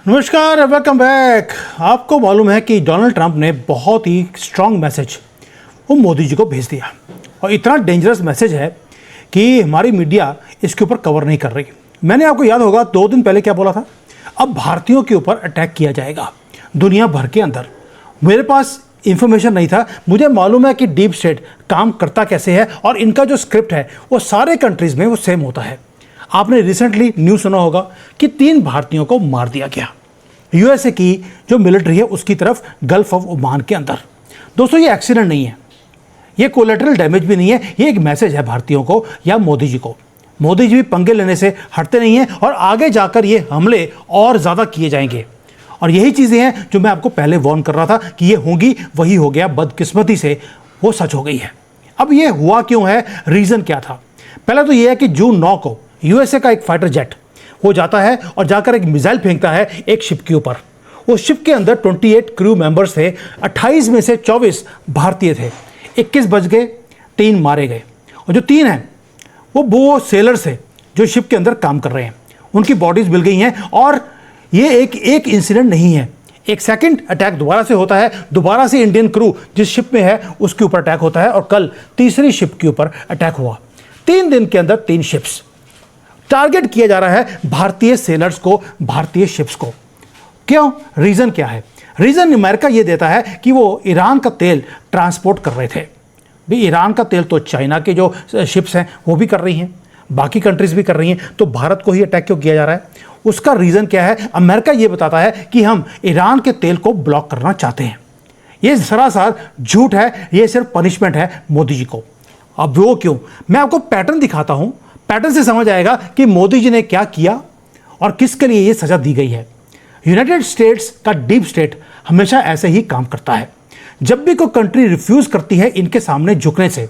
नमस्कार, welcome back. आपको मालूम है कि डोनाल्ड ट्रंप ने बहुत ही स्ट्रांग मैसेज वो मोदी जी को भेज दिया और इतना डेंजरस मैसेज है कि हमारी मीडिया इसके ऊपर कवर नहीं कर रही। मैंने आपको याद होगा 2 दिन पहले क्या बोला था, अब भारतीयों के ऊपर अटैक किया जाएगा दुनिया भर के अंदर। मेरे पास इंफॉर्मेशन नहीं था, मुझे मालूम है कि डीप स्टेट काम करता कैसे है और इनका जो स्क्रिप्ट है वो सारे कंट्रीज़ में वो सेम होता है। आपने रिसेंटली न्यूज़ सुना होगा कि 3 भारतीयों को मार दिया गया यूएसए की जो मिलिट्री है उसकी तरफ गल्फ ऑफ ओमान के अंदर। दोस्तों, ये एक्सीडेंट नहीं है, ये कोलेटरल डैमेज भी नहीं है, ये एक मैसेज है भारतीयों को या मोदी जी को। मोदी जी भी पंगे लेने से हटते नहीं हैं और आगे जाकर ये हमले और ज़्यादा किए जाएंगे। और यही चीज़ें हैं जो मैं आपको पहले वार्न कर रहा था कि ये होंगी, वही हो गया। बदकिस्मती से वो सच हो गई है। अब ये हुआ क्यों है, रीज़न क्या था? पहले तो ये है कि जून 9 को यूएसए का एक फाइटर जेट वो जाता है और जाकर एक मिसाइल फेंकता है एक शिप के ऊपर। उस शिप के अंदर 28 क्रू मेंबर्स थे, 28 में से 24 भारतीय थे। 21 बच गए, 3 मारे गए। और जो 3 हैं वो सेलर्स थे जो शिप के अंदर काम कर रहे हैं, उनकी बॉडीज मिल गई हैं। और ये एक इंसिडेंट नहीं है, एक सेकंड अटैक दोबारा से होता है, दोबारा से इंडियन क्रू जिस शिप में है उसके ऊपर अटैक होता है और कल तीसरी शिप के ऊपर अटैक हुआ। 3 दिन के अंदर 3 शिप्स टारगेट किया जा रहा है, भारतीय सेलर्स को, भारतीय शिप्स को। क्यों? रीजन क्या है? रीजन अमेरिका ये देता है कि वो ईरान का तेल ट्रांसपोर्ट कर रहे थे। भाई, ईरान का तेल तो चाइना के जो शिप्स हैं वो भी कर रही हैं, बाकी कंट्रीज भी कर रही हैं, तो भारत को ही अटैक क्यों किया जा रहा है? उसका रीजन क्या है? अमेरिका ये बताता है कि हम ईरान के तेल को ब्लॉक करना चाहते हैं। ये सरासर झूठ है, ये सिर्फ पनिशमेंट है मोदी जी को। अब वो क्यों? मैं आपको पैटर्न दिखाता हूं, पैटर्न से समझ आएगा कि मोदी जी ने क्या किया और किसके लिए ये सजा दी गई है। यूनाइटेड स्टेट्स का डीप स्टेट हमेशा ऐसे ही काम करता है। जब भी कोई कंट्री रिफ्यूज करती है इनके सामने झुकने से,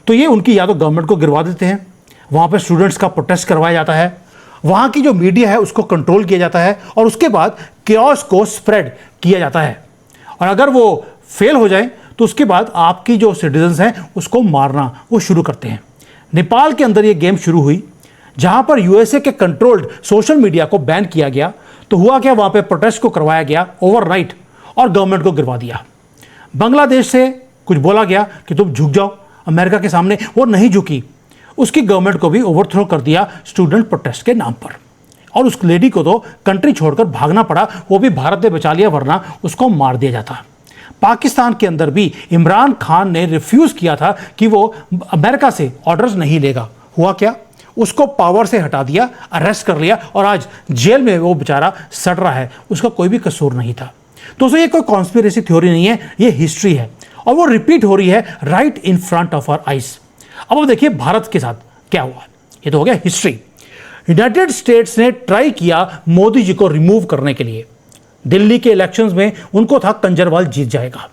तो ये उनकी या तो गवर्नमेंट को गिरवा देते हैं, वहाँ पर स्टूडेंट्स का प्रोटेस्ट करवाया जाता है, वहाँ की जो मीडिया है उसको कंट्रोल किया जाता है और उसके बाद केओस को स्प्रेड किया जाता है। और अगर वो फेल हो जाए तो उसके बाद आपकी जो सिटीजन्स हैं उसको मारना वो शुरू करते हैं। नेपाल के अंदर ये गेम शुरू हुई, जहां पर यूएसए के कंट्रोल्ड सोशल मीडिया को बैन किया गया। तो हुआ क्या, वहां पे प्रोटेस्ट को करवाया गया ओवरनाइट और गवर्नमेंट को गिरवा दिया। बांग्लादेश से कुछ बोला गया कि तुम झुक जाओ अमेरिका के सामने, वो नहीं झुकी, उसकी गवर्नमेंट को भी ओवरथ्रो कर दिया स्टूडेंट प्रोटेस्ट के नाम पर। और उस लेडी को तो कंट्री छोड़कर भागना पड़ा, वो भी भारत ने बचा लिया, वरना उसको मार दिया जाता। पाकिस्तान के अंदर भी इमरान खान ने रिफ्यूज किया था कि वो अमेरिका से ऑर्डर्स नहीं लेगा। हुआ क्या, उसको पावर से हटा दिया, अरेस्ट कर लिया और आज जेल में वो बेचारा सड़ रहा है, उसका कोई भी कसूर नहीं था। दोस्तों, ये कोई कॉन्स्पिरेसी थ्योरी नहीं है, ये हिस्ट्री है और वो रिपीट हो रही है right in front of our eyes. अब देखिए भारत के साथ क्या हुआ, ये तो हो गया हिस्ट्री। यूनाइटेड स्टेट्स ने ट्राई किया मोदी जी को रिमूव करने के लिए। दिल्ली के इलेक्शंस में उनको था कंजरवाल जीत जाएगा,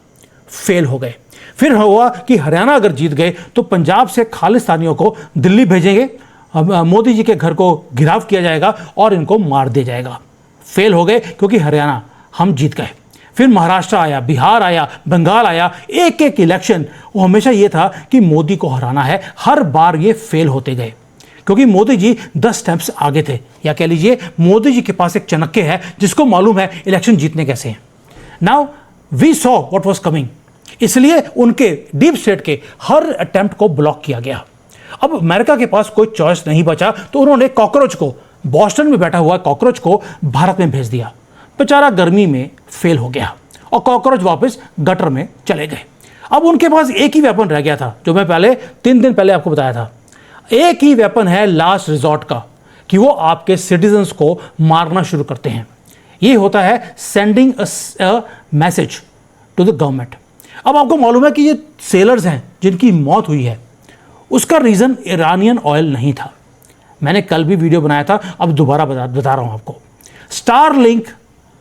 फेल हो गए। फिर हुआ कि हरियाणा अगर जीत गए तो पंजाब से खालिस्तानियों को दिल्ली भेजेंगे, मोदी जी के घर को घिराव किया जाएगा और इनको मार दिया जाएगा। फेल हो गए क्योंकि हरियाणा हम जीत गए। फिर महाराष्ट्र आया, बिहार आया, बंगाल आया, एक एक इलेक्शन वो हमेशा ये था कि मोदी को हराना है। हर बार ये फेल होते गए क्योंकि मोदी जी 10 स्टेप्स आगे थे, या कह लीजिए मोदी जी के पास एक चाणक्य है जिसको मालूम है इलेक्शन जीतने कैसे हैं। Now we saw what was coming, इसलिए उनके डीप स्टेट के हर अटेम्प्ट को ब्लॉक किया गया। अब अमेरिका के पास कोई चॉइस नहीं बचा, तो उन्होंने कॉकरोच को, बॉस्टन में बैठा हुआ कॉकरोच को भारत में भेज दिया। बेचारा गर्मी में फेल हो गया और कॉकरोच वापस गटर में चले गए। अब उनके पास एक ही वेपन रह गया था, जो मैं पहले 3 दिन पहले आपको बताया था। एक ही वेपन है लास्ट रिजॉर्ट का, कि वो आपके सिटीजन्स को मारना शुरू करते हैं। ये होता है sending a message to the government. अब आपको मालूम है कि ये सेलर्स हैं जिनकी मौत हुई है, उसका रीज़न इरानियन ऑयल नहीं था। मैंने कल भी वीडियो बनाया था, अब दोबारा बता रहा हूँ आपको। स्टारलिंक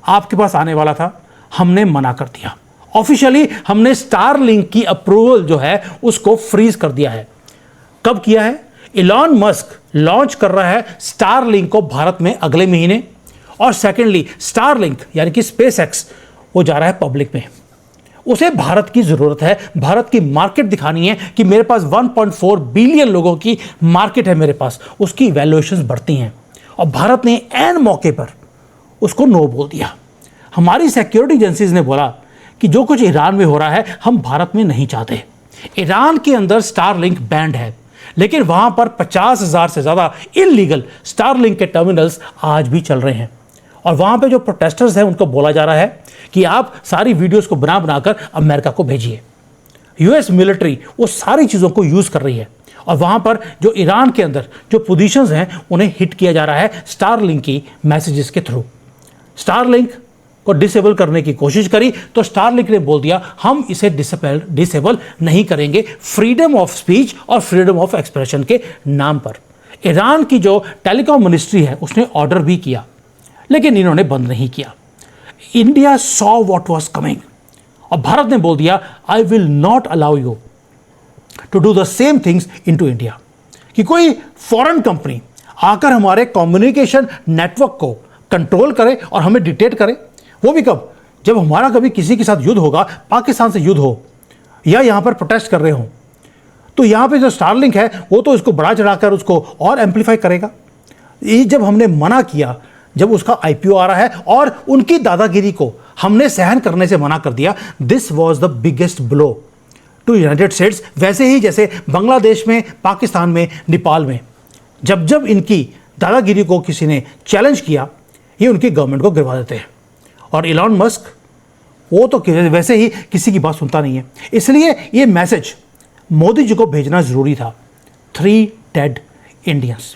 आपके पास आने वाला था, हमने मना कर दिया। ऑफिशियली हमने स्टारलिंक की अप्रूवल जो है उसको फ्रीज कर दिया है। कब किया है? इलॉन मस्क लॉन्च कर रहा है स्टारलिंक को भारत में अगले महीने, और सेकेंडली स्टारलिंक यानी कि स्पेसएक्स वो जा रहा है पब्लिक में। उसे भारत की ज़रूरत है, भारत की मार्केट दिखानी है कि मेरे पास 1.4 बिलियन लोगों की मार्केट है मेरे पास, उसकी वैल्यूएशंस बढ़ती हैं। और भारत ने एन मौके पर उसको नो बोल दिया। हमारी सिक्योरिटी एजेंसीज ने बोला कि जो कुछ ईरान में हो रहा है हम भारत में नहीं चाहते। ईरान के अंदर स्टारलिंक बैंड है, लेकिन वहां पर 50,000 से ज़्यादा इलीगल स्टारलिंक के टर्मिनल्स आज भी चल रहे हैं। और वहां पे जो प्रोटेस्टर्स हैं उनको बोला जा रहा है कि आप सारी वीडियोस को बना बनाकर अमेरिका को भेजिए। यूएस मिलिट्री वो सारी चीज़ों को यूज़ कर रही है और वहां पर जो ईरान के अंदर जो पोजीशंस हैं उन्हें हिट किया जा रहा है स्टारलिंक की मैसेजेस के थ्रू। स्टारलिंक को डिसेबल करने की कोशिश करी तो स्टारलिंक ने बोल दिया हम इसे डिसेबल नहीं करेंगे, फ्रीडम ऑफ स्पीच और फ्रीडम ऑफ एक्सप्रेशन के नाम पर। ईरान की जो टेलीकॉम मिनिस्ट्री है उसने ऑर्डर भी किया, लेकिन इन्होंने बंद नहीं किया। India saw what was coming और भारत ने बोल दिया I will not allow you to do the same things into India. कि कोई फॉरेन कंपनी आकर हमारे कम्युनिकेशन नेटवर्क को कंट्रोल करे और हमें डिक्टेट करे, वो भी कब? जब हमारा कभी किसी के साथ युद्ध होगा, पाकिस्तान से युद्ध हो या यहां पर प्रोटेस्ट कर रहे हो, तो यहां पे जो स्टारलिंक है वो तो इसको बढ़ा चढ़ाकर उसको और एम्पलीफाई करेगा। ये जब हमने मना किया, जब उसका आईपीओ आ रहा है और उनकी दादागिरी को हमने सहन करने से मना कर दिया, this was the biggest blow to United States. वैसे ही जैसे बांग्लादेश में, पाकिस्तान में, नेपाल में जब जब इनकी दादागिरी को किसी ने चैलेंज किया, ये उनकी गवर्नमेंट को गिरवा देते हैं। और इलॉन मस्क वो तो वैसे ही किसी की बात सुनता नहीं है, इसलिए ये मैसेज मोदी जी को भेजना जरूरी था। 3 dead Indians,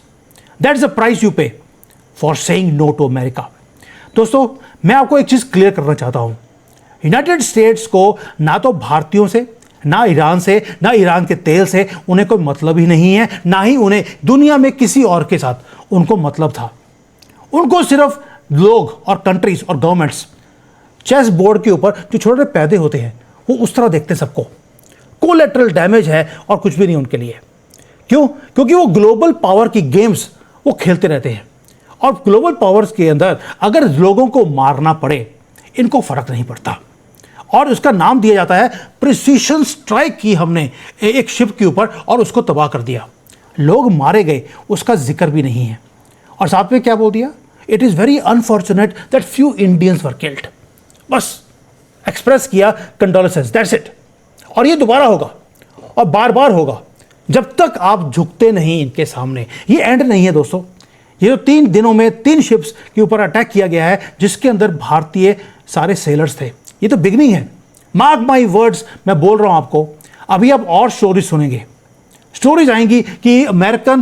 that's the price you pay for saying no to America. दोस्तों, मैं आपको एक चीज़ क्लियर करना चाहता हूँ, यूनाइटेड स्टेट्स को ना तो भारतीयों से, ना ईरान से, ना ईरान के तेल से उन्हें कोई मतलब ही नहीं है, ना ही उन्हें दुनिया में किसी और के साथ उनको मतलब था। उनको सिर्फ लोग और कंट्रीज और गवर्नमेंट्स चेस बोर्ड के ऊपर जो छोटे छोटे पैदे होते हैं वो उस तरह देखते सबको। कोलैटरल डैमेज है और कुछ भी नहीं उनके लिए। क्यों? क्योंकि वो ग्लोबल पावर की गेम्स वो खेलते रहते हैं और ग्लोबल पावर्स के अंदर अगर लोगों को मारना पड़े इनको फर्क नहीं पड़ता। और उसका नाम दिया जाता है प्रिसीशन स्ट्राइक की हमने एक शिप के ऊपर और उसको तबाह कर दिया। लोग मारे गए उसका जिक्र भी नहीं है। और साथ में क्या बोल दिया? It is very unfortunate that few Indians were killed. बस एक्सप्रेस किया कंडोलेंसेस, दैट्स इट। और ये दोबारा होगा और बार बार होगा जब तक आप झुकते नहीं इनके सामने। ये एंड नहीं है दोस्तों। ये जो 3 दिनों में 3 शिप्स के ऊपर अटैक किया गया है जिसके अंदर भारतीय सारे सेलर्स थे, ये तो बिगनिंग है। मार्क माई वर्ड्स, मैं बोल रहा हूं आपको, अभी आप और स्टोरीज सुनेंगे। स्टोरीज आएंगी कि अमेरिका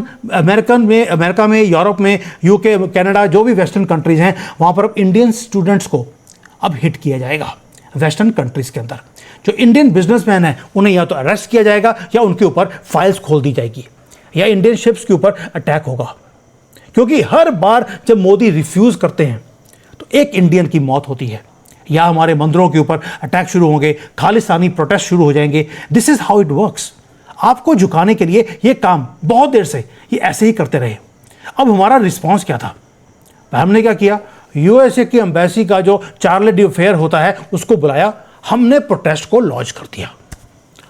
में, यूरोप में, यूके, कनाडा, जो भी वेस्टर्न कंट्रीज हैं वहां पर अब इंडियन स्टूडेंट्स को अब हिट किया जाएगा। वेस्टर्न कंट्रीज के अंदर जो इंडियन बिजनेसमैन हैं उन्हें या तो अरेस्ट किया जाएगा या उनके ऊपर फाइल्स खोल दी जाएगी या इंडियन शिप्स के ऊपर अटैक होगा। क्योंकि हर बार जब मोदी रिफ्यूज करते हैं तो एक इंडियन की मौत होती है या हमारे मंदिरों के ऊपर अटैक शुरू होंगे, खालिस्तानी प्रोटेस्ट शुरू हो जाएंगे। This is how it works. आपको झुकाने के लिए ये काम बहुत देर से ये ऐसे ही करते रहे। अब हमारा रिस्पॉन्स क्या था? हमने क्या किया? यूएसए की एम्बेसी का जो चार्ली डी फेयर होता है उसको बुलाया, हमने प्रोटेस्ट को लॉन्च कर दिया।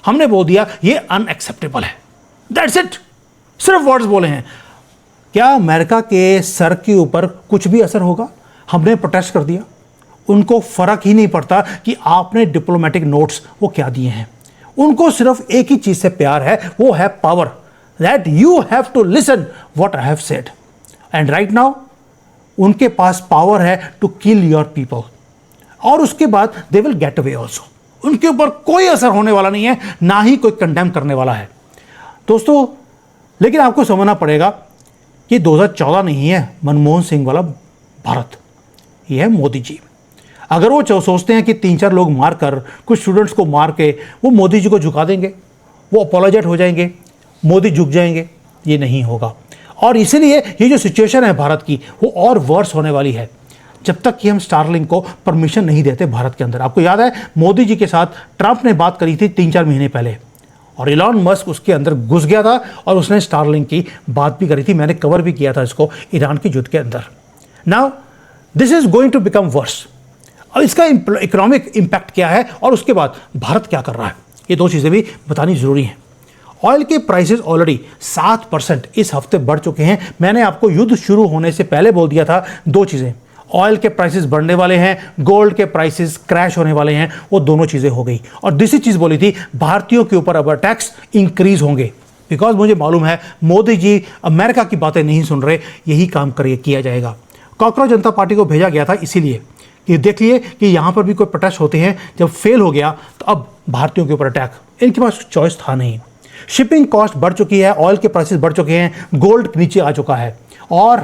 हमने बोल दिया ये अनएक्सेप्टेबल है, दैट्स इट। सिर्फ वर्ड्स बोले हैं। क्या अमेरिका के सर के ऊपर कुछ भी असर होगा? हमने प्रोटेस्ट कर दिया, उनको फर्क ही नहीं पड़ता कि आपने डिप्लोमेटिक नोट्स वो क्या दिए हैं। उनको सिर्फ एक ही चीज से प्यार है, वो है power, that you have to listen what I have said. And right now उनके पास पावर है टू किल योर पीपल और उसके बाद they will get away also. उनके ऊपर कोई असर होने वाला नहीं है, ना ही कोई कंडेम करने वाला है दोस्तों। लेकिन आपको समझना पड़ेगा कि 2014 नहीं है मनमोहन सिंह वाला भारत, ये है मोदी जी। अगर वो सोचते हैं कि 3-4 लोग मार कर, कुछ स्टूडेंट्स को मार के वो मोदी जी को झुका देंगे, वो अपोलोजाइट हो जाएंगे, मोदी झुक जाएंगे, ये नहीं होगा। और इसीलिए ये जो सिचुएशन है भारत की वो और वर्स होने वाली है जब तक कि हम स्टारलिंक को परमिशन नहीं देते भारत के अंदर। आपको याद है मोदी जी के साथ ट्रंप ने बात करी थी 3-4 महीने पहले और इलॉन मस्क उसके अंदर घुस गया था और उसने स्टारलिंक की बात भी करी थी। मैंने कवर भी किया था इसको ईरान की युद्ध के अंदर। Now this is going to become worse. और इसका इकोनॉमिक इम्पैक्ट क्या है और उसके बाद भारत क्या कर रहा है, ये 2 चीज़ें भी बतानी ज़रूरी हैं। ऑयल के प्राइसेस ऑलरेडी 7% इस हफ्ते बढ़ चुके हैं। मैंने आपको युद्ध शुरू होने से पहले बोल दिया था 2 चीज़ें, ऑयल के प्राइसेस बढ़ने वाले हैं, गोल्ड के प्राइसेस क्रैश होने वाले हैं, वो दोनों चीज़ें हो गई। और दूसरी चीज़ बोली थी, भारतीयों के ऊपर अब टैक्स इंक्रीज होंगे, बिकॉज मुझे मालूम है मोदी जी अमेरिका की बातें नहीं सुन रहे, यही काम किया जाएगा। कॉकरोच जनता पार्टी को भेजा गया था इसीलिए कि देखिए कि यहाँ पर भी कोई प्रोटेस्ट होते हैं, जब फेल हो गया तो अब भारतीयों के ऊपर अटैक। इनके पास चॉइस था नहीं। शिपिंग कॉस्ट बढ़ चुकी है, ऑयल के प्राइसेस बढ़ चुके हैं, गोल्ड नीचे आ चुका है, और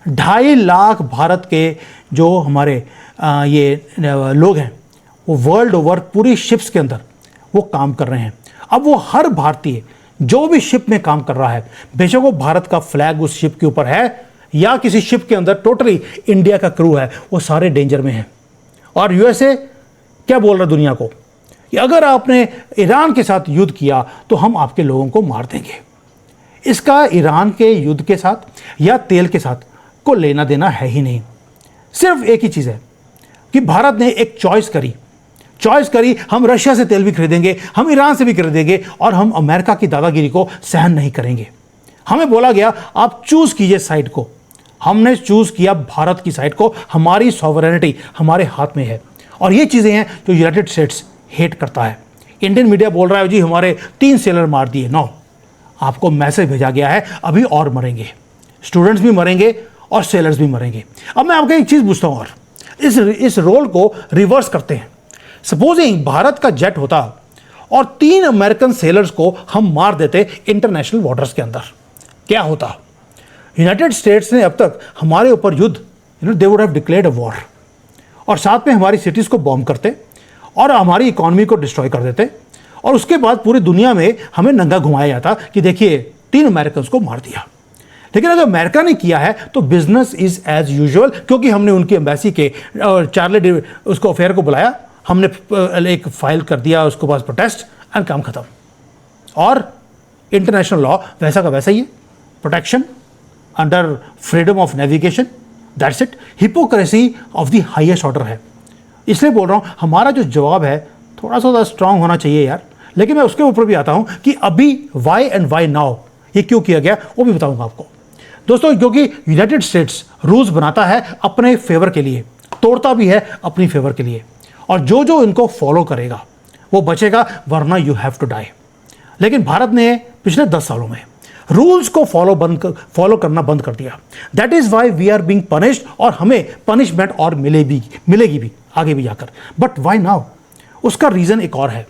2.5 लाख भारत के जो हमारे ये लोग हैं वो वर्ल्ड ओवर पूरी शिप्स के अंदर वो काम कर रहे हैं। अब वो हर भारतीय जो भी शिप में काम कर रहा है, बेशक वो भारत का फ्लैग उस शिप के ऊपर है या किसी शिप के अंदर टोटली इंडिया का क्रू है, वो सारे डेंजर में हैं। और यूएसए क्या बोल रहा है दुनिया को कि अगर आपने ईरान के साथ युद्ध किया तो हम आपके लोगों को मार देंगे। इसका ईरान के युद्ध के साथ या तेल के साथ को लेना देना है ही नहीं। सिर्फ एक ही चीज़ है कि भारत ने एक चॉइस करी, हम रशिया से तेल भी खरीदेंगे, हम ईरान से भी खरीदेंगे, और हम अमेरिका की दादागिरी को सहन नहीं करेंगे। हमें बोला गया आप चूज कीजिए साइड को, हमने चूज किया भारत की साइड को। हमारी सॉवरेनिटी हमारे हाथ में है, और ये चीज़ें हैं जो यूनाइटेड स्टेट्स हेट करता है। इंडियन मीडिया बोल रहा है जी हमारे 3 सेलर मार दिए। नो, आपको मैसेज भेजा गया है अभी और मरेंगे, स्टूडेंट्स भी मरेंगे और सेलर्स भी मरेंगे। अब मैं आपको एक चीज़ पूछता हूँ, और इस रोल को रिवर्स करते हैं। सपोजिंग भारत का जेट होता और 3 अमेरिकन सेलर्स को हम मार देते इंटरनेशनल वाटर्स के अंदर, क्या होता? यूनाइटेड स्टेट्स ने अब तक हमारे ऊपर युद्ध, they would have declared a war, और साथ में हमारी सिटीज़ को बॉम्ब करते और हमारी इकोनॉमी को डिस्ट्रॉय कर देते, और उसके बाद पूरी दुनिया में हमें नंगा घुमाया जाता कि देखिए 3 अमेरिकन को मार दिया। लेकिन अगर अमेरिका ने किया है तो बिजनेस इज एज यूजुअल, क्योंकि हमने उनकी एम्बेसी के चार्ली उसको अफेयर को बुलाया, हमने एक फाइल कर दिया उसको पास प्रोटेस्ट, एंड काम खत्म। और इंटरनेशनल लॉ वैसा का वैसा ही है, protection under freedom of navigation, that's it. Hypocrisy of the highest order है। इसलिए बोल रहा हूँ हमारा जो जवाब है थोड़ा सा स्ट्रांग होना चाहिए यार। लेकिन मैं उसके ऊपर भी आता हूँ कि अभी वाई एंड वाई नाउ ये क्यों किया गया वो भी बताऊंगा आपको दोस्तों, क्योंकि यूनाइटेड स्टेट्स रूल्स बनाता है अपने फेवर के लिए, तोड़ता भी है अपनी फेवर के लिए, और जो जो इनको फॉलो करेगा वो बचेगा, वरना यू हैव टू डाई। लेकिन भारत ने पिछले 10 सालों में रूल्स को फॉलो करना बंद कर दिया। That is why we are being punished, और हमें पनिशमेंट और मिलेगी भी आगे भी जाकर। But why now? उसका रीजन एक और है।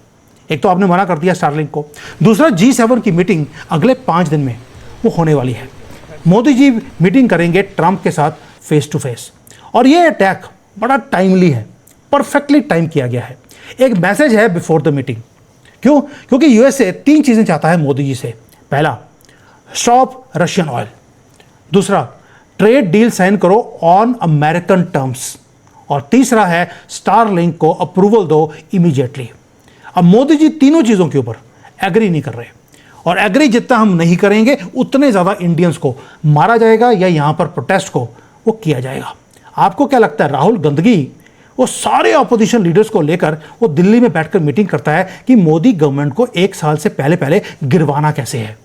एक तो आपने मना कर दिया स्टारलिंक को, दूसरा G7 की मीटिंग अगले 5 दिन में वो होने वाली है। मोदी जी मीटिंग करेंगे ट्रंप के साथ फेस टू फेस, और ये अटैक बड़ा टाइमली है, परफेक्टली टाइम किया गया है। एक मैसेज है बिफोर द मीटिंग। क्यों? क्योंकि यूएसए 3 चीज़ें चाहता है मोदी जी से। पहला, स्टॉप रशियन ऑयल। दूसरा, ट्रेड डील साइन करो ऑन अमेरिकन टर्म्स। और तीसरा है स्टारलिंक को अप्रूवल दो इमीडिएटली। अब मोदी जी तीनों चीज़ों के ऊपर एग्री नहीं कर रहे, और एग्री जितना हम नहीं करेंगे उतने ज़्यादा इंडियंस को मारा जाएगा या यहाँ पर प्रोटेस्ट को वो किया जाएगा। आपको क्या लगता है राहुल गांधी वो सारे अपोजिशन लीडर्स को लेकर वो दिल्ली में बैठकर मीटिंग करता है कि मोदी गवर्नमेंट को 1 साल से पहले गिरवाना कैसे है?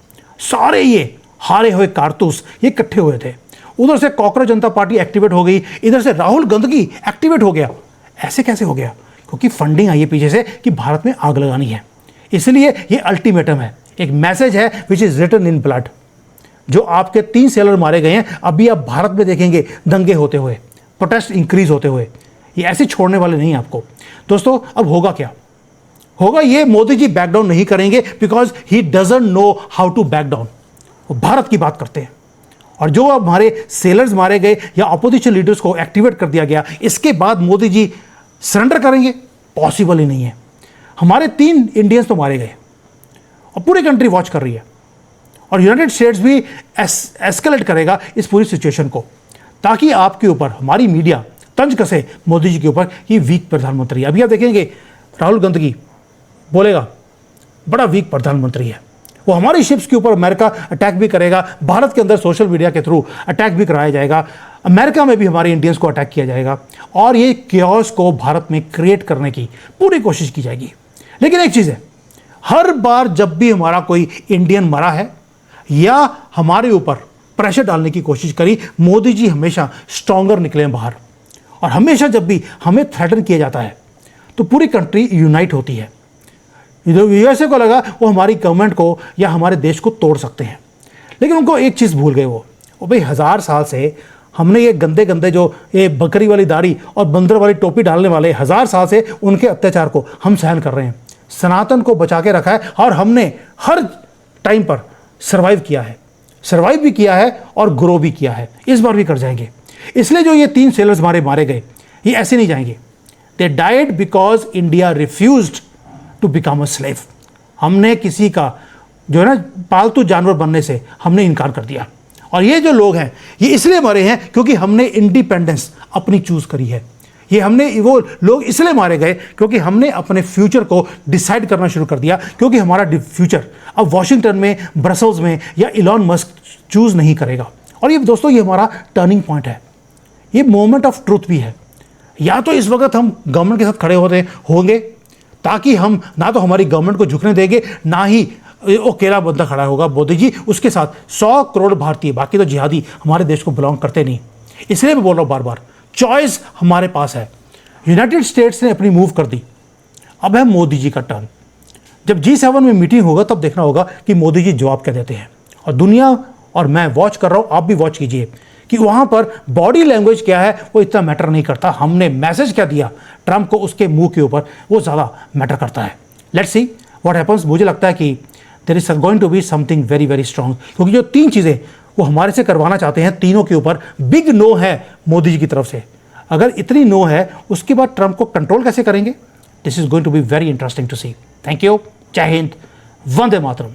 सारे ये हारे हुए कारतूस ये इकट्ठे हुए थे। उधर से कॉकरोच जनता पार्टी एक्टिवेट हो गई, इधर से राहुल गांधी एक्टिवेट हो गया। ऐसे कैसे हो गया? क्योंकि फंडिंग आई है पीछे से कि भारत में आग लगानी है। इसलिए ये अल्टीमेटम है, एक मैसेज है which is written in blood. जो आपके 3 सेलर मारे गए हैं, अभी आप भारत में देखेंगे दंगे होते हुए, प्रोटेस्ट इंक्रीज होते हुए। ये ऐसे छोड़ने वाले नहीं आपको दोस्तों। अब होगा क्या? होगा ये, मोदी जी बैक डाउन नहीं करेंगे because he doesn't know how to back down. वो भारत की बात करते हैं, और जो अब हमारे सेलर्स मारे गए या अपोजिशन लीडर्स को एक्टिवेट कर दिया गया, इसके बाद मोदी जी सरेंडर करेंगे? पॉसिबल ही नहीं है। हमारे 3 इंडियंस तो मारे गए और पूरी कंट्री वॉच कर रही है, और यूनाइटेड स्टेट्स भी एस्केलेट करेगा इस पूरी सिचुएशन को, ताकि आपके ऊपर हमारी मीडिया तंज कसे मोदी जी के ऊपर कि वीक प्रधानमंत्री। अभी आप देखेंगे राहुल गांधी बोलेगा बड़ा वीक प्रधानमंत्री है, वो हमारी शिप्स के ऊपर अमेरिका अटैक भी करेगा, भारत के अंदर सोशल मीडिया के थ्रू अटैक भी कराया जाएगा, अमेरिका में भी हमारे इंडियंस को अटैक किया जाएगा, और ये क्योस को भारत में क्रिएट करने की पूरी कोशिश की जाएगी। लेकिन एक चीज़ है, हर बार जब भी हमारा कोई इंडियन मरा है या हमारे ऊपर प्रेशर डालने की कोशिश करी, मोदी जी हमेशा स्ट्रॉन्गर निकले हैं बाहर। और हमेशा जब भी हमें थ्रेटन किया जाता है तो पूरी कंट्री यूनाइट होती है। यूएसए को लगा वो हमारी गवर्नमेंट को या हमारे देश को तोड़ सकते हैं, लेकिन उनको एक चीज़ भूल गए वो भाई 1000 साल से हमने ये गंदे गंदे जो ये बकरी वाली दाढ़ी और बंदर वाली टोपी डालने वाले 1000 साल से उनके अत्याचार को हम सहन कर रहे हैं। सनातन को बचा के रखा है और हमने हर टाइम पर सर्वाइव किया है, सर्वाइव भी किया है और ग्रो भी किया है। इस बार भी कर जाएंगे। इसलिए जो ये 3 सेलर्स मारे गए ये ऐसे नहीं जाएंगे। They died because India refused to become a slave. हमने किसी का जो है ना पालतू जानवर बनने से हमने इनकार कर दिया। और ये जो लोग हैं ये इसलिए मरे हैं क्योंकि हमने इंडिपेंडेंस अपनी चूज करी है। ये हमने वो लोग इसलिए मारे गए क्योंकि हमने अपने फ्यूचर को डिसाइड करना शुरू कर दिया, क्योंकि हमारा फ्यूचर अब वॉशिंगटन में, ब्रसल्स में या इलॉन मस्क चूज नहीं करेगा। और ये दोस्तों ये हमारा टर्निंग पॉइंट है, ये मोमेंट ऑफ ट्रूथ भी है। या तो इस वक्त हम गवर्नमेंट के साथ खड़े होंगे ताकि हम ना तो हमारी गवर्नमेंट को झुकने देंगे, ना ही वो अकेला बंदा खड़ा होगा मोदी जी, उसके साथ 100 करोड़ भारतीय, बाकी तो जिहादी हमारे देश को बिलोंग करते नहीं। इसलिए मैं बोल रहा हूँ बार बार, चॉइस हमारे पास है। यूनाइटेड स्टेट्स ने अपनी मूव कर दी, अब है मोदी जी का टर्न। जब G7 में मीटिंग होगा तब देखना होगा कि मोदी जी जवाब क्या देते हैं। और दुनिया और मैं वॉच कर रहा हूँ, आप भी वॉच कीजिए कि वहाँ पर बॉडी लैंग्वेज क्या है वो इतना मैटर नहीं करता, हमने मैसेज क्या दिया ट्रंप को उसके मुंह के ऊपर वो ज़्यादा मैटर करता है। Let's see what happens. मुझे लगता है कि there is going to be something very very strong, क्योंकि जो 3 चीज़ें वो हमारे से करवाना चाहते हैं, तीनों के ऊपर बिग नो है मोदी जी की तरफ से। अगर इतनी नो है उसके बाद ट्रंप को कंट्रोल कैसे करेंगे? This is going to be very interesting to see. Thank you. जय हिंद, वंदे मातरम।